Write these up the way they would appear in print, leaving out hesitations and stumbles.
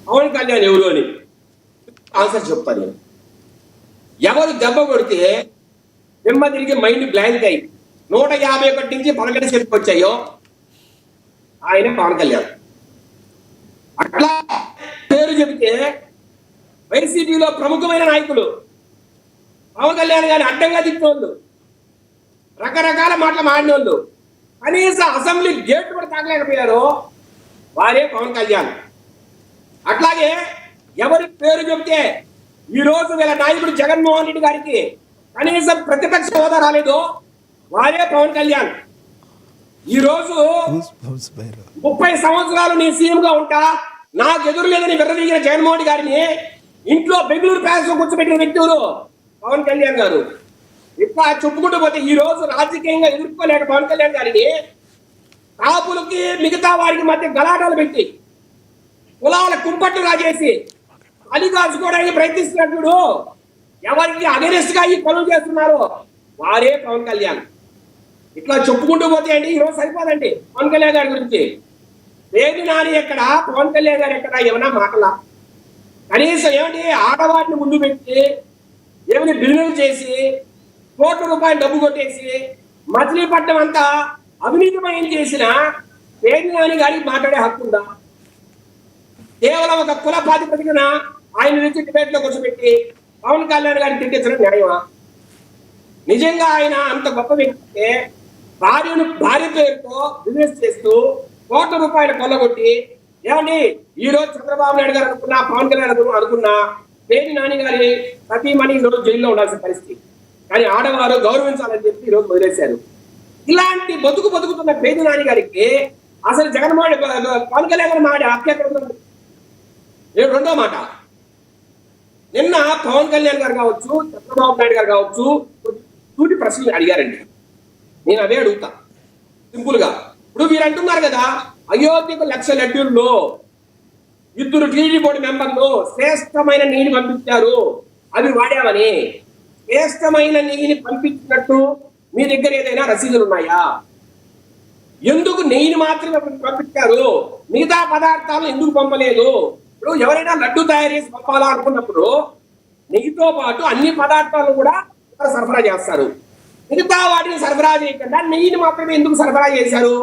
పవన్ కళ్యాణ్ ఎవరు అని ఆన్సర్ చెప్తాను నేను. ఎవరు దెబ్బ కొడితే నిమ్మ తిరిగి మైండ్ బ్లాంక్ అయ్యి 151 నుంచి పలకటి చెప్పి వచ్చాయో ఆయన పవన్ కళ్యాణ్. అట్లా పేరు చెబితే వైసీపీలో ప్రముఖమైన నాయకులు పవన్ కళ్యాణ్ గారిని అడ్డంగా తిప్పినోళ్ళు, రకరకాల మాటలు మాడిన వాళ్ళు, కనీసం అసెంబ్లీ గేట్ కూడా తాగలేకపోయారు, వారే పవన్ కళ్యాణ్. అట్లాగే ఎవరి పేరు చెబితే ఈ రోజు వీళ్ళ నాయకుడు జగన్మోహన్ రెడ్డి గారికి కనీసం ప్రతిపక్ష హోదా రాలేదు, వారే పవన్ కళ్యాణ్. ఈ రోజు 30 సంవత్సరాలు నేను సీఎంగా ఉంటా, నాకు ఎదురు లేదని విర్రవీగిన జగన్మోహన్ రెడ్డి గారిని ఇంట్లో బెంగళూరు ప్యాలెస్ లో కూర్చోబెట్టిన వ్యక్తులు పవన్ కళ్యాణ్ గారు. ఇట్లా చెప్పుకుంటూ పోతే ఈ రోజు రాజకీయంగా ఎదుర్కోలేక పవన్ కళ్యాణ్ గారిని కాపులకి మిగతా వారికి మధ్య గలాటాలు పెట్టి కులాల కుంపట్టు రాజేసి అలిగాల్చుకోవడానికి ప్రయత్నిస్తున్నప్పుడు ఎవరికి అగెనిస్ట్ గా ఈ పనులు చేస్తున్నారు వారే పవన్ కళ్యాణ్. ఇట్లా చెప్పుకుంటూ పోతే అండి ఈరోజు సరిపోదండి పవన్ కళ్యాణ్ గారి గురించి. పేరు నాని ఎక్కడ, పవన్ కళ్యాణ్ గారు ఎక్కడ, ఏమన్నా మాటలా? కనీసం ఏమంటే ఆడవాటిని ముందు పెట్టి ఏమైనా బిజినెస్ చేసి ₹1 డబ్బు కొట్టేసి మచిలీపట్నం అంతా అవినీతిమయం చేసిన పేరు నాని గారికి మాట్లాడే హక్కు ఉందా? కేవలం ఒక కుల ప్రాతిపదికన ఆయన నుంచి డిబేట్ లో కూర్చోబెట్టి పవన్ కళ్యాణ్ గారిని తిట్టించడం న్యాయమా? నిజంగా ఆయన అంత గొప్ప వ్యక్తి భార్య పేరుతో బిజినెస్ చేస్తూ ₹1 కొల్లగొట్టి ఏమండి ఈ రోజు చంద్రబాబు నాయుడు గారు అనుకున్నా, పవన్ కళ్యాణ్ అనుకున్నా పేరు నాని గారి సతీమణి ఈ రోజు జైల్లో ఉండాల్సిన పరిస్థితి. కానీ ఆడవారు గౌరవించాలని చెప్పి ఈ రోజు వదిలేశారు. ఇలాంటి బతుకుతున్న పేరు నాని గారికి అసలు జగన్మోహన్ పవన్ కళ్యాణ్ గారు మాడే హక్కు ఎక్కడ ఉంది? రెండో మాట, నిన్న పవన్ కళ్యాణ్ గారు కావచ్చు, చంద్రబాబు నాయుడు గారు కావచ్చు, సూటి ప్రశ్నలు అడిగారండి. నేను అవే అడుగుతా సింపుల్ గా. ఇప్పుడు మీరు అంటున్నారు కదా, అయోధ్యకు 1,00,000 లడ్డూల్లో 2 టీడీ బోర్డు మెంబర్లు శ్రేష్టమైన నెయ్యిని పంపించారు, అవి వాడామని. శ్రేష్టమైన నెయ్యిని పంపించినట్టు మీ దగ్గర ఏదైనా రసీదులు ఉన్నాయా? ఎందుకు నెయ్యిని మాత్రమే పంపించారు, మిగతా పదార్థాలను ఎందుకు పంపలేదు? ఇప్పుడు ఎవరైనా లడ్డు తయారు చేసి పంపాలా అనుకున్నప్పుడు నెయ్యితో పాటు అన్ని పదార్థాలను కూడా సరఫరా చేస్తారు. మిగతా వాటిని సరఫరా చేయకుండా నెయ్యిని మాత్రమే ఎందుకు సరఫరా చేశారు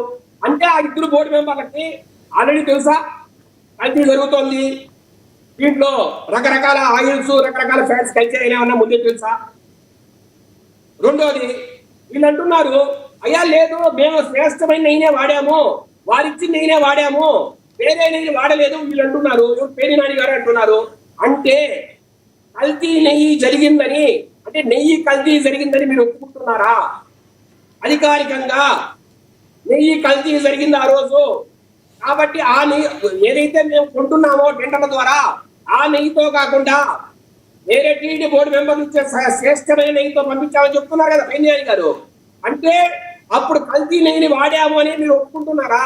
అంటే ఆ 2 బోర్డు మెంబర్లకి ఆల్రెడీ తెలుసా కల్తీ జరుగుతోంది, దీంట్లో రకరకాల ఆయిల్స్, రకరకాల ఫ్యాట్స్ కలిసి ఏమన్నా ముందే తెలుసా? రెండోది, వీళ్ళు అంటున్నారు అయ్యా లేదు మేము శ్రేష్టమైన నెయ్యినే వాడాము, వారిచ్చిన నెయ్యినే వాడాము, వేరే నెయ్యి వాడలేదు వీళ్ళు అంటున్నారు. పేరు నాని గారు అంటున్నారు. అంటే కల్తీ నెయ్యి జరిగిందని, అంటే నెయ్యి కల్తీ జరిగిందని మీరు ఒప్పుకుంటున్నారా? అధికారికంగా నెయ్యి కల్తీ జరిగింది ఆ రోజు, కాబట్టి ఆ నెయ్యి ఏదైతే మేము కొంటున్నామో టెండర్ల ద్వారా ఆ నెయ్యితో కాకుండా వేరే టీడీ బోర్డు మెంబర్లు ఇచ్చే శ్రేష్టమైన నెయ్యితో పంపించామని చెప్తున్నారు కదా పేరు నాని గారు. అంటే అప్పుడు కల్తీ నెయ్యిని వాడాము అని మీరు ఒప్పుకుంటున్నారా?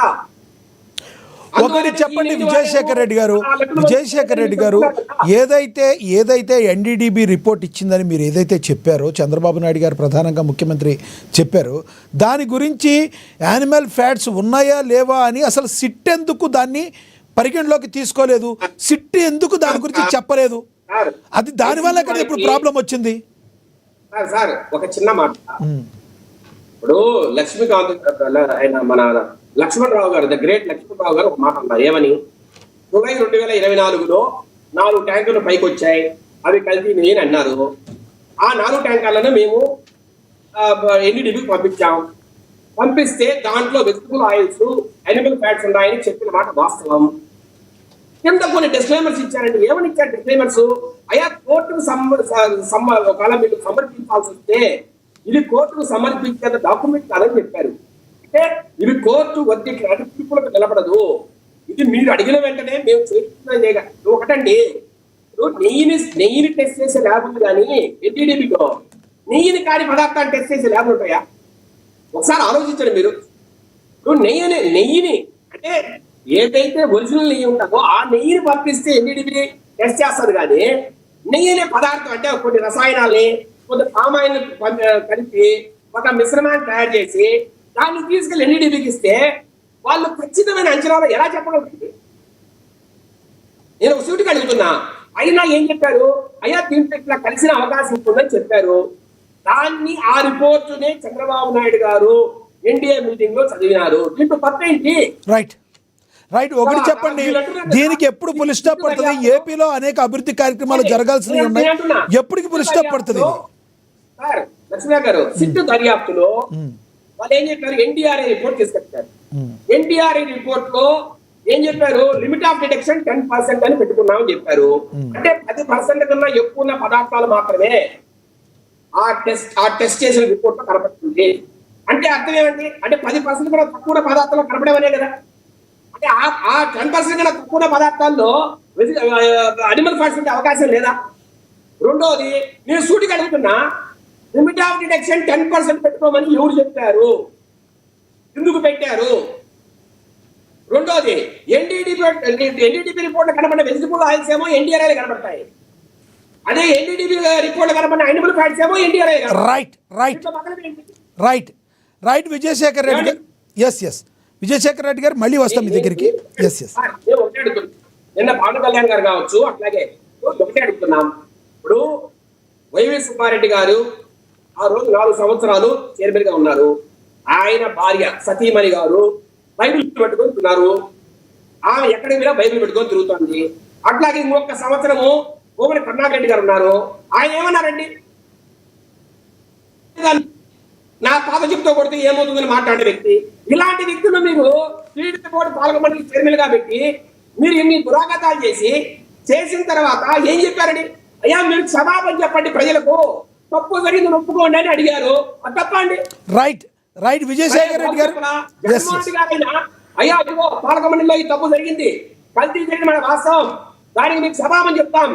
ఒకటి చెప్పండి విజయశేఖర్ రెడ్డి గారు, ఏదైతే ఎన్డీడీబీ రిపోర్ట్ ఇచ్చిందని మీరు ఏదైతే చెప్పారో, చంద్రబాబు నాయుడు గారు ప్రధానంగా ముఖ్యమంత్రి చెప్పారు, దాని గురించి యానిమల్ ఫ్యాట్స్ ఉన్నాయా లేవా అని అసలు సిట్ ఎందుకు దాన్ని పరిగణలోకి తీసుకోలేదు? సిట్ ఎందుకు దాని గురించి చెప్పలేదు? అది దానివల్ల కదా ఇప్పుడు ప్రాబ్లం వచ్చింది. సార్ ఒక చిన్న మాట, ఇప్పుడు లక్ష్మీకాంత్ ఆయన మన లక్ష్మణరావు గారు, ద గ్రేట్ లక్ష్మణరావు గారు ఒక మాట అన్నారు. ఏమని? జూలై 2024లో 4 ట్యాంకులు పైకి వచ్చాయి, అవి కల్తీ నెయ్యి అన్నారు. ఆ 4 ట్యాంకర్లను మేము ఎన్డీడీబీకి పంపిస్తే దాంట్లో వెజిటబుల్ ఆయిల్స్, యానిమల్ ఫ్యాట్స్ ఉన్నాయని చెప్పిన మాట వాస్తవం. కింద కొన్ని డిస్క్లైమర్స్ ఇచ్చారండి. ఏమని ఇచ్చారు డిస్క్లైమర్స్? అయ్యా కోర్టుకు ఒకవేళ మీరు సమర్పించాల్సి వస్తే ఇది కోర్టుకు సమర్పించేంత డాక్యుమెంట్ కాదని చెప్పారు. అంటే ఇది కోర్టు వద్దీ తీర్పులకు నిలబడదు, ఇది మీరు అడిగిన వెంటనే మేము చేస్తున్నాం. ఒకటండి, నెయ్యిని టెస్ట్ చేసే ల్యాబ్ ఉంది కానీ ఎన్డీడీబీలో నెయ్యిని కాని పదార్థాన్ని టెస్ట్ చేసే ల్యాబ్లు ఉంటాయా? ఒకసారి ఆలోచించండి మీరు. ఇప్పుడు నెయ్యిని అంటే ఏదైతే ఒరిజినల్ నెయ్యి ఉంటుందో ఆ నెయ్యిని పంపిస్తే ఎన్డీడీబీ టెస్ట్ చేస్తారు. కానీ నెయ్యి అనే పదార్థం అంటే కొన్ని రసాయనాల్ని, కొంత పామాయిల్ కలిపి ఒక మిశ్రమాన్ని తయారు చేసి దాన్ని తీసుకెళ్ళి ఎన్డీడీబీకి ఇస్తే వాళ్ళు ఖచ్చితమైన అంచనాలు ఎలా చెప్పగలుగుతుంది? నేను ఒక సూటికి అడుగుతున్నా. అయినా ఏం చెప్పారు? అయ్యా దీంట్లో ఇట్లా కలిసిన అవకాశం ఉంటుందని చెప్పారు. దాన్ని ఆ రిపోర్టునే చంద్రబాబు నాయుడు గారు ఎన్డీఏ మీటింగ్ లో చదివినారు. దీంట్లో తప్ప ఏంటి? రైట్ రైట్ ఒకటి చెప్పండి, దీనికి ఎప్పుడు పులి స్టాప్ పడుతుంది? ఏపీలో అనేక అభివృద్ధి కార్యక్రమాలు జరగాల్సినవి ఉన్నాయి, ఎప్పటికి పులి స్టాప్ పడుతుంది? సార్ లక్ష్మణ గారు, సిట్టు దర్యాప్తులో వాళ్ళు ఏం చెప్పారు? ఎన్డీఆర్ఐ రిపోర్ట్ తీసుకొచ్చారు. ఎన్డీఆర్ఐ రిపోర్ట్ లో ఏం చెప్పారు? లిమిట్ ఆఫ్ డిటెక్షన్ 10% అని పెట్టుకున్నామని చెప్పారు. అంటే 10% కన్నా ఎక్కువ ఉన్న పదార్థాలు మాత్రమే ఆ టెస్ట్ చేసిన రిపోర్ట్ లో కనపడుతుంది. అంటే అర్థం ఏమండి? అంటే 10% కూడా తక్కువ పదార్థాలు కనపడేవనే కదా. అంటే ఆ 10% కన్నా తక్కువ పదార్థాల్లో అనిమల్ ఫ్యాట్స్ ఉండే అవకాశం లేదా? రెండోది, నేను సూటికి అడుగుతున్నా, లిమిట్ ఆఫ్ డిటెక్షన్ 10% పెట్టుకోమని ఎవరు చెప్పారు? ఎందుకు పెట్టారు? రెండోది, ఎన్డీడీపీ రిపోర్ట్ కనపడిన వెజిటబుల్ ఆయిల్స్ ఏమో ఎన్డీఆర్ఐ కనపడతాయి. అదే ఎన్డీడీపీ రిపోర్ట్ కనపడిన అనిమల్ ఫ్యాట్స్ ఏమో NDRI. Right right right right Vijayasekhar Reddy గారు, ఎస్ విజయశేఖర్ రెడ్డి గారు మళ్ళీ వస్తాం మీ దగ్గరికి. ఎస్ నిన్న పవన్ కళ్యాణ్ గారు కావచ్చు, అట్లాగే ఒకటే అడుగుతున్నాం. ఇప్పుడు వైవి సుబ్బారెడ్డి గారు ఆ రోజు 4 సంవత్సరాలు చైర్మన్ గా ఉన్నారు. ఆయన భార్య సతీమణి గారు బైబిల్ పెట్టుకొని తిన్నారు. ఆమె ఎక్కడికి వెళ్ళా బైబిల్ పెట్టుకొని తిరుగుతుంది. అట్లాగే ఇంకొక సంవత్సరము కోమలి కరుణాకరెడ్డి గారు ఉన్నారు. ఆయన ఏమన్నారండి? నా పాత చెప్తూ కొడితే ఏమవుతుందని మాట్లాడే వ్యక్తి. ఇలాంటి వ్యక్తులు మీరు టీడీపీ బోర్డు పాలక మండలి చైర్మన్ గా పెట్టి మీరు ఇన్ని దురాఘాతాలు చేసిన తర్వాత ఏం చెప్పారండి? అయ్యా మీరు క్షమాపణ చెప్పండి, ప్రజలకు తప్పు జరిగింది ఒప్పుకోండి అని అడిగారు. అది తప్ప అండి? రైట్ రైట్ విజయశేఖర్ రెడ్డి గారు, అయ్యా ఇదిగో పాలక మండలిలో ఈ తప్పు జరిగింది, కల్తీ జరిగిన మన వాస్తవం, దానికి మీకు క్షమాపణ చెప్తాం,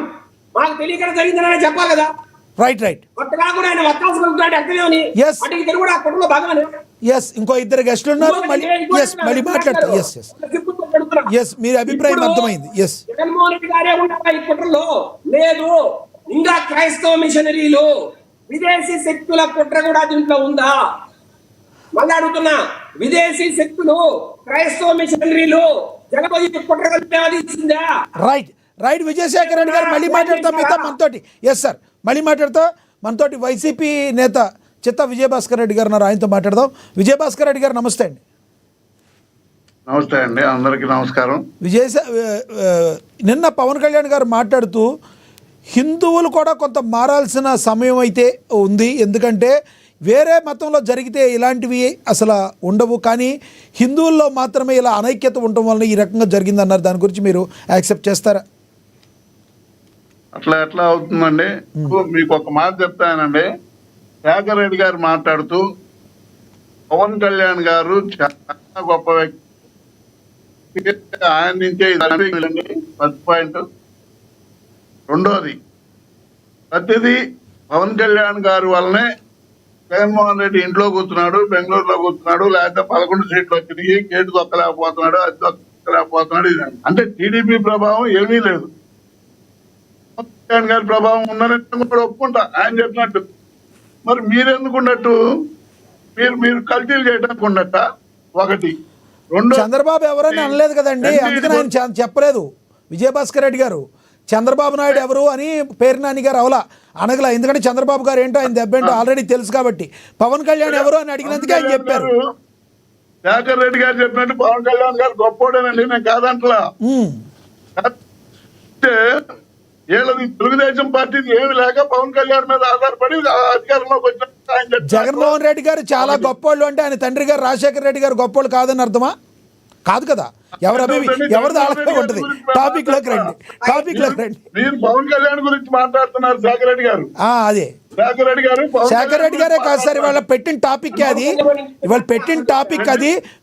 మాకు తెలియక జరిగిందని చెప్పాలి కదా. రైట్ రైట్ కొత్తగా కూడా ఆయన వత్తాల్సి వెళ్తున్నాడు అర్థమేమని. అటు ఇద్దరు కూడా ఆ కుటుంబంలో భాగమని. ఎస్ ఇంకో ఇద్దరు గెస్టులు ఉన్నారు, మళ్ళీ మాట్లాడతారు. ఎస్ మీ అభిప్రాయం అర్థమైంది. ఎస్ జగన్మోహన్ రెడ్డి గారే ఉంటారా ఈ కుట్రలో? లేదు, ఇంకా క్రైస్తవ మిషనరీలు విదేశీ శక్తుల కుట్ర కూడా దీంట్లో ఉందా? మళ్ళీ అడుగుతున్నా, విదేశీ శక్తులు క్రైస్తవ మిషనరీలు జగన్మోహన్ కుట్ర కలిపేసిందా? రైట్ రైట్ విజయశేఖర్ రెడ్డి గారు మళ్ళీ మాట్లాడతాం మీతో మనతోటి. ఎస్ సార్ మళ్ళీ మాట్లాడతా మనతోటి వైసీపీ నేత చిత్త విజయభాస్కర్ రెడ్డి గారు ఉన్నారు, ఆయనతో మాట్లాడదాం. విజయభాస్కర్ రెడ్డి గారు నమస్తే అండి. నమస్తే అండి, అందరికీ నమస్కారం. నిన్న పవన్ కళ్యాణ్ గారు మాట్లాడుతూ హిందువులు కూడా కొంత మారాల్సిన సమయం అయితే ఉంది, ఎందుకంటే వేరే మతంలో జరిగితే ఇలాంటివి అసలు ఉండవు, కానీ హిందువుల్లో మాత్రమే ఇలా అనైక్యత ఉండటం వలన ఈ రకంగా జరిగిందన్నారు. దాని గురించి మీరు యాక్సెప్ట్ చేస్తారా? అట్లా ఎట్లా అవుతుందండి? మీకు ఒక మాట చెప్తానండి. శేఖర్ రెడ్డి గారు మాట్లాడుతూ పవన్ కళ్యాణ్ గారు చాలా గొప్ప వ్యక్తి, ఆయన నుంచే ఫస్ట్ పాయింట్. రెండోది, ప్రతిదీ పవన్ కళ్యాణ్ గారి వల్లనే జగన్మోహన్ రెడ్డి ఇంట్లో కూర్చున్నాడు, బెంగళూరులో కూర్చున్నాడు, లేకపోతే 11 సీట్లు వచ్చినాయి, గేటు దొక్కలేకపోతున్నాడు, అది దొక్కలేకపోతున్నాడు. అంటే టీడీపీ ప్రభావం ఏమీ లేదు, పవన్ కళ్యాణ్ గారి ప్రభావం ఉందని కూడా ఒప్పుకుంటా ఆయన చెప్పినట్టు. మరి మీరెందుకున్నట్టు? మీరు కల్తీలు చేయడానికి ఉన్నట్ట ఒకటి. చంద్రబాబు ఎవరని అనలేదు కదండి, అందుకని ఆయన చెప్పలేదు. విజయభాస్కర్ రెడ్డి గారు చంద్రబాబు నాయుడు ఎవరు అని పేరు నాని గారు అవలా అనగల, ఎందుకంటే చంద్రబాబు గారు ఏంటో ఆయన దెబ్బేంటో ఆల్రెడీ తెలుసు కాబట్టి. పవన్ కళ్యాణ్ ఎవరు అని అడిగినందుకే ఆయన చెప్పారు. శేఖర్ రెడ్డి గారు చెప్పినట్టు పవన్ కళ్యాణ్ గారు గొప్పోడేనండి, నేను కాదంటలా. వీళ్ళది తెలుగుదేశం పార్టీకి ఏమి లేక పవన్ కళ్యాణ్ మీద ఆధారపడి అధికారంలోకి వచ్చిన జగన్మోహన్ రెడ్డి గారు చాలా గొప్పోళ్ళు అంటే ఆయన తండ్రి గారు రాజశేఖర రెడ్డి గారు గొప్పోళ్ళు కాదని అర్థమా? కాదు కదా, ఎవరిది ఆలస్యం ఉంటుంది. టాపిక్ లోకి రండి. మీరు పవన్ కళ్యాణ్ గురించి మాట్లాడుతున్నారు. శేఖర్ రెడ్డి గారు అదే శేఖర్ రెడ్డి గారు శేఖర్ రెడ్డి గారే కాదు సార్, ఇవాళ పెట్టిన టాపిక్ అది, ఇవాళ పెట్టిన టాపిక్ అది.